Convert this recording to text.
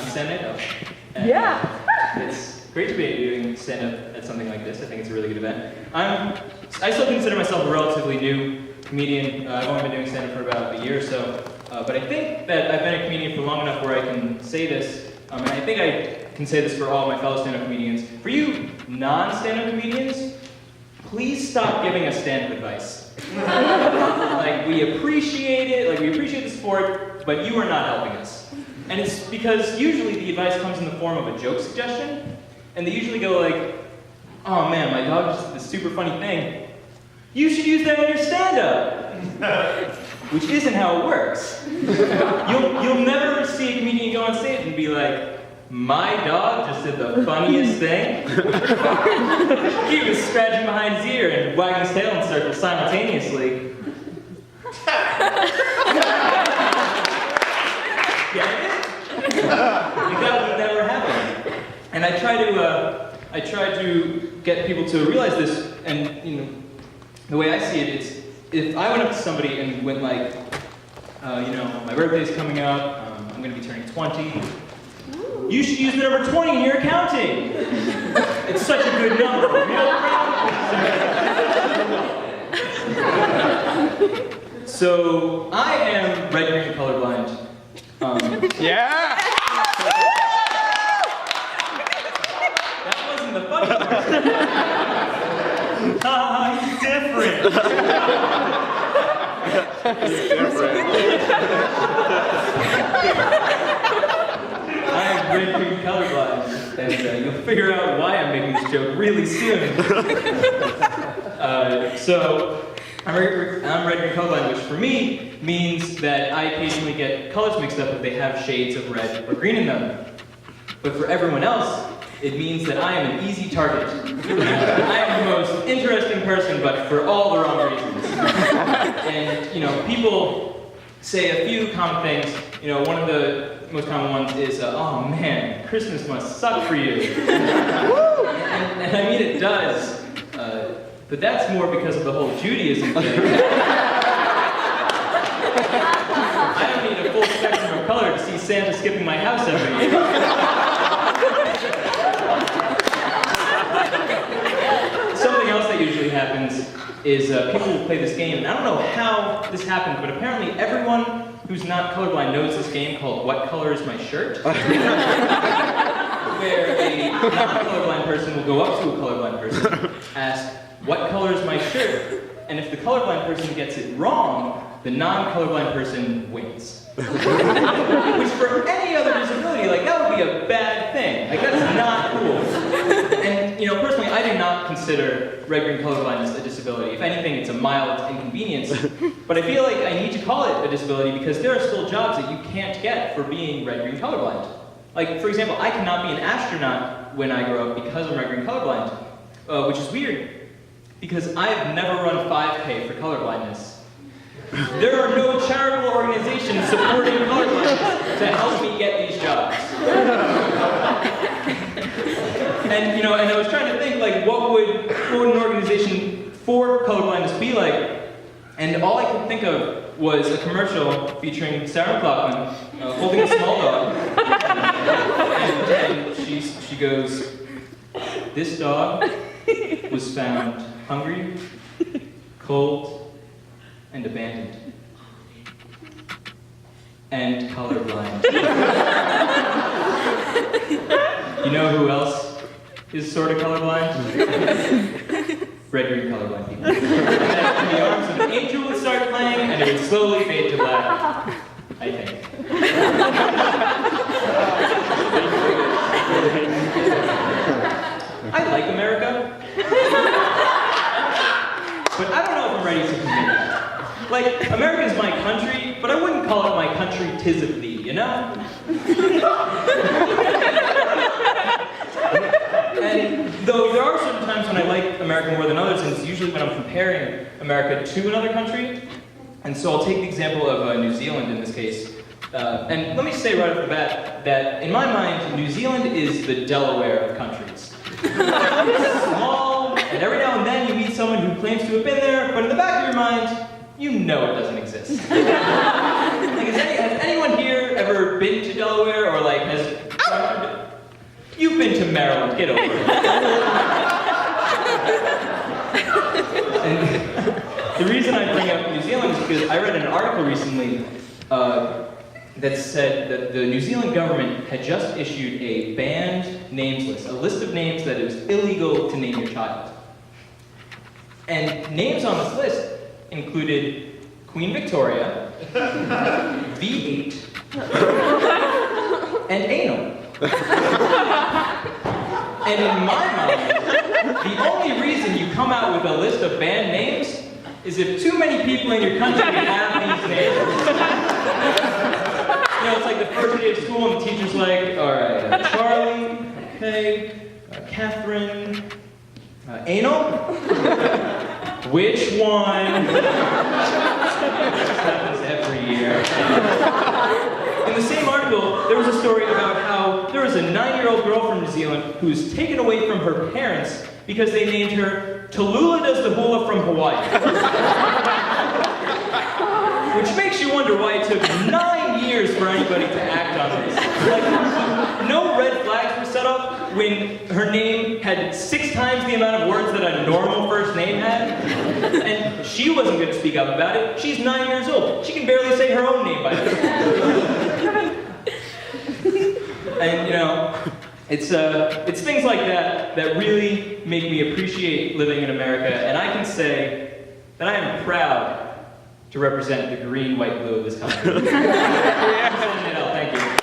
San Nadell. Yeah. It's great to be doing stand-up at something like this. I think it's a really good event. I still consider myself a relatively new comedian. I've only been doing stand-up for about a year or so. But I think that I've been a comedian for long enough where I can say this, and I think I can say this for all my fellow stand-up comedians. For you non-stand-up comedians, please stop giving us stand-up advice. Like, we appreciate it, we appreciate the support, but you are not helping us. And it's because usually the advice comes in the form of a joke suggestion, and they usually go like, oh man, my dog just did this super funny thing. You should use that in your stand-up. Which isn't how it works. You'll never see a comedian go on stage and be like, my dog just did the funniest thing. He was scratching behind his ear and wagging his tail in circles simultaneously. Get it? That would never happen. And I try to get people to realize this, and the way I see it is, if I went up to somebody and went like, my birthday's coming up, I'm going to be turning 20. You should use the number 20 in your accounting. It's such a good number. So I am red, green, colorblind. Yeah. That wasn't the funny part. He's different. I am red, green, colorblind, and you'll figure out why I'm making this joke really soon. So, I'm red, green, colorblind, which for me means that I occasionally get colors mixed up if they have shades of red or green in them. But for everyone else, it means that I am an easy target. I am the most interesting person, but for all the wrong reasons. And, people say a few common things. One of the most common ones is, oh man, Christmas must suck for you. and I mean, it does. But that's more because of the whole Judaism thing. I don't need a full spectrum of color to see Santa skipping my house every year. Something else that usually happens is people will play this game, and I don't know how this happened, but apparently everyone who's not colorblind knows this game called What Color Is My Shirt? Where a non-colorblind person will go up to a colorblind person, ask, what color is my shirt? And if the colorblind person gets it wrong, the non-colorblind person wins. Which for any other disability, that would be a bad thing. That's not cool. And, personally, I do not consider red, green, colorblindness a disability. If anything, it's a mild inconvenience. But I feel like I need to call it a disability because there are still jobs that you can't get for being red, green, colorblind. For example, I cannot be an astronaut when I grow up because I'm red, green, colorblind. Which is weird, because I've never run 5K for colorblindness. There are no charitable organizations supporting colorblindness to help me get these jobs. And and I was trying to think what would an organization for colorblindness be like? And all I could think of was a commercial featuring Sarah McLachlan holding a small dog. And she goes, this dog was found hungry, cold, and abandoned. And colorblind. You know who else is sort of colorblind? Red, green, colorblind people. And then the arms of an angel would start playing, and it would slowly fade to black. I think. I like America. But I don't know if I'm ready to commit. America's my country, but I wouldn't call it my country 'tis of thee, And though there are certain times when I like America more than others, and it's usually when I'm comparing America to another country. And so I'll take the example of New Zealand in this case. And let me say right off the bat that in my mind, New Zealand is the Delaware of countries. It's small, and every now and then you meet someone who claims to have been there, but in the back of your mind, you know it doesn't exist. Has anyone here ever been to Delaware, or has You've been to Maryland, get over it. And the reason I bring up New Zealand is because I read an article recently that said that the New Zealand government had just issued a banned names list, a list of names that it was illegal to name your child. And names on this list included Queen Victoria, V8, and anal. And in my mind, the only reason you come out with a list of banned names is if too many people in your country have these names. You know, it's like the first day of school and the teacher's like, all right, Charlie, okay, Catherine, anal? Which one? This happens every year. In the same article, there was a story about how there was a 9-year-old girl from New Zealand who was taken away from her parents because they named her Tallulah Does the Hula from Hawaii. Which makes you wonder why it took 9 years for anybody to act on this. Like, no red flags were set up when her name had 6 times the amount of words that a normal first name had. And she wasn't going to speak up about it. She's 9 years old. She can barely say her own name by herself. And, you know, it's things like that that really make me appreciate living in America. And I can say that I am proud to represent the green, white, blue of this country. Nadell, thank you.